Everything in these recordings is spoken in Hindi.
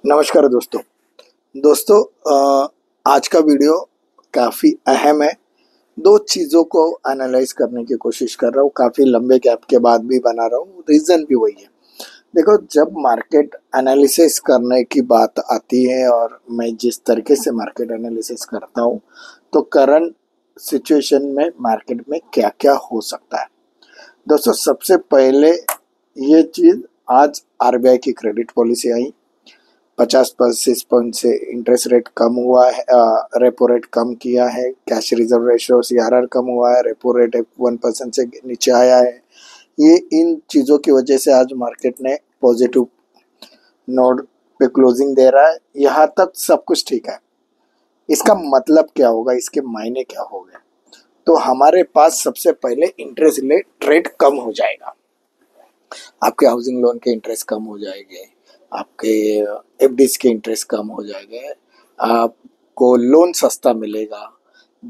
नमस्कार दोस्तों। दोस्तों आज का वीडियो काफ़ी अहम है। दो चीज़ों को एनालाइज करने की कोशिश कर रहा हूँ, काफ़ी लंबे गैप के बाद भी बना रहा हूँ। रीज़न भी वही है। देखो, जब मार्केट एनालिसिस करने की बात आती है और मैं जिस तरीके से मार्केट एनालिसिस करता हूँ, तो करंट सिचुएशन में मार्केट में क्या क्या हो सकता है। दोस्तों, सबसे पहले ये चीज़, आज आरबीआई की क्रेडिट पॉलिसी आई, 50 बेसिस पॉइंट से इंटरेस्ट रेट कम हुआ है, रेपो रेट कम किया है, कैश रिजर्व रेशो सीआरआर कम हुआ है, रेपो रेट 1% से नीचे आया है। ये इन चीज़ों की वजह से आज मार्केट ने पॉजिटिव नोट पे क्लोजिंग दे रहा है। यहाँ तक सब कुछ ठीक है। इसका मतलब क्या होगा, इसके मायने क्या हो गए? तो हमारे पास सबसे पहले इंटरेस्ट रेट कम हो जाएगा, आपके हाउसिंग लोन के इंटरेस्ट कम हो जाएंगे, आपके एफडीज के इंटरेस्ट कम हो जाएंगे, आपको लोन सस्ता मिलेगा,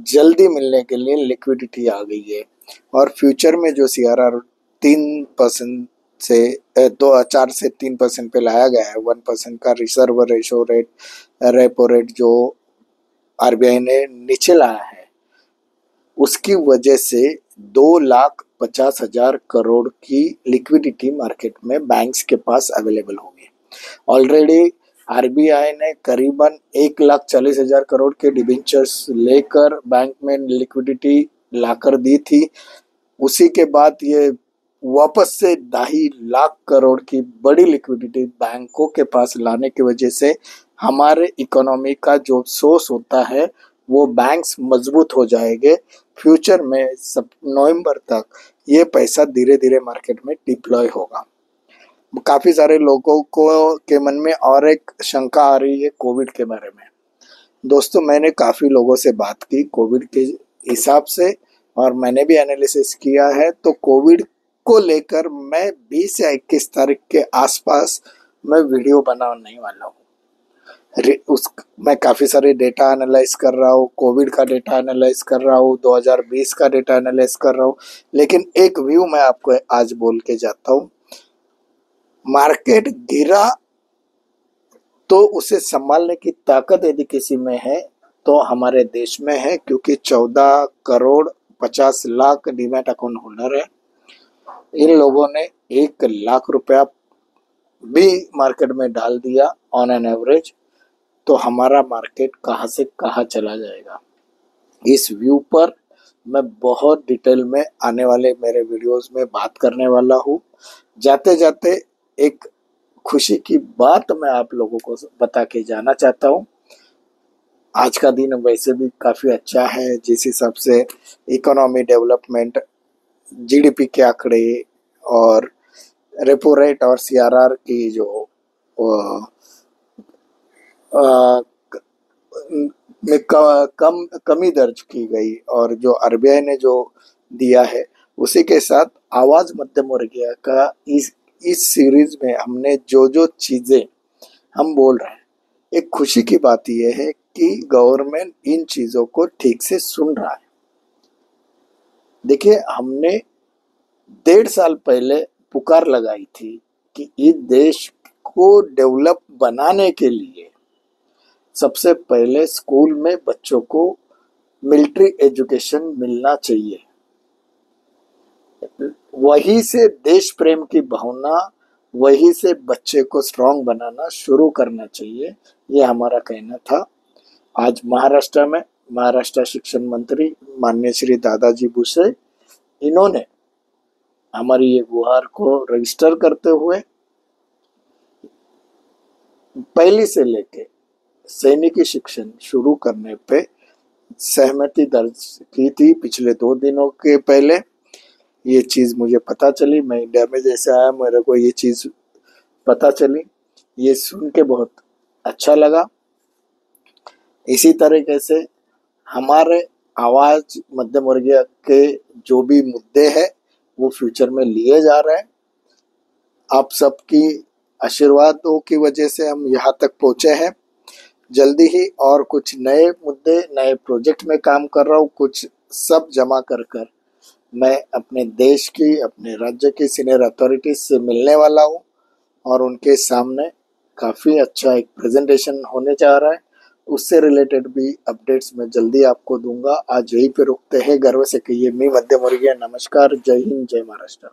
जल्दी मिलने के लिए लिक्विडिटी आ गई है। और फ्यूचर में जो सीआरआर 3% से 4 से 3% पे लाया गया है, 1% का reserve ratio rate, repo rate जो आरबीआई ने नीचे लाया है, उसकी वजह से 2,50,000 करोड़ की लिक्विडिटी मार्केट में बैंक्स के पास अवेलेबल होगी। ऑलरेडी आरबीआई ने करीबन 1,40,000 करोड़ के डिबेंचर्स लेकर बैंक में लिक्विडिटी लाकर दी थी। उसी के बाद ये वापस से 2.5 लाख करोड़ की बड़ी लिक्विडिटी बैंकों के पास लाने की वजह से हमारे इकोनॉमी का जो सोर्स होता है वो बैंक्स मजबूत हो जाएंगे। फ्यूचर में सब नवंबर तक ये पैसा धीरे धीरे मार्केट में डिप्लॉय होगा। काफी सारे लोगों को के मन में और एक शंका आ रही है कोविड के बारे में। दोस्तों, मैंने काफी लोगों से बात की कोविड के हिसाब से, और मैंने भी एनालिसिस किया है। तो कोविड को लेकर मैं 20 या 21 तारीख के आसपास मैं वीडियो बनाने वाला हूँ। उस मैं काफ़ी सारे डेटा एनालाइज कर रहा हूँ, कोविड का डेटा एनालाइज कर रहा हूँ, 2020 का डेटा एनालाइज कर रहा हूँ। लेकिन एक व्यू मैं आपको आज बोल के जाता हूँ। मार्केट गिरा तो उसे संभालने की ताकत यदि किसी में है तो हमारे देश में है, क्योंकि 14,50,00,000 डीमैट अकाउंट होल्डर है। इन लोगों ने 1 लाख रुपया भी मार्केट में डाल दिया ऑन एन एवरेज, तो हमारा मार्केट कहाँ से कहाँ चला जाएगा। इस व्यू पर मैं बहुत डिटेल में आने वाले मेरे वीडियोस में बात करने वाला हूँ। जाते जाते एक खुशी की बात मैं आप लोगों को बता के जाना चाहता हूँ। आज का दिन वैसे भी काफ़ी अच्छा है, जिस हिसाब से इकोनॉमी डेवलपमेंट, जीडीपी के आंकड़े और रेपो रेट और सीआरआर की जो में कमी दर्ज की गई, और जो आरबीआई ने जो दिया है, उसी के साथ आवाज मध्यम वर्गीय का इस सीरीज में हमने जो जो चीजें हम बोल रहे हैं, एक खुशी की बात यह है कि गवर्नमेंट इन चीजों को ठीक से सुन रहा है। देखिए, हमने 1.5 साल पहले पुकार लगाई थी कि इस देश को डेवलप बनाने के लिए सबसे पहले स्कूल में बच्चों को मिलिट्री एजुकेशन मिलना चाहिए। वहीं से देश प्रेम की भावना, वहीं से बच्चे को स्ट्रांग बनाना शुरू करना चाहिए, ये हमारा कहना था। आज महाराष्ट्र में महाराष्ट्र शिक्षण मंत्री माननीय श्री दादाजी भुसे, इन्होंने हमारी ये गुहार को रजिस्टर करते हुए पहली से लेके सैनिकी शिक्षण शुरू करने पे सहमति दर्ज की थी पिछले 2 दिनों के पहले। ये चीज़ मुझे पता चली, मैं इंडिया में जैसे आया मेरे को ये चीज़ पता चली, ये सुन के बहुत अच्छा लगा। इसी तरीके से हमारे आवाज मध्यम वर्गीय के जो भी मुद्दे हैं वो फ्यूचर में लिए जा रहे हैं। आप सबकी आशीर्वादों की वजह से हम यहाँ तक पहुँचे हैं। जल्दी ही और कुछ नए मुद्दे, नए प्रोजेक्ट में काम कर रहा हूँ। कुछ सब जमा कर कर मैं अपने देश की, अपने राज्य की सीनियर अथॉरिटीज से मिलने वाला हूँ और उनके सामने काफ़ी अच्छा एक प्रेजेंटेशन होने जा रहा है। उससे रिलेटेड भी अपडेट्स मैं जल्दी आपको दूंगा। आज यहीं पे रुकते हैं। गर्व से कहिए, मी मध्य मुर्गिया। नमस्कार, जय हिंद, जय महाराष्ट्र।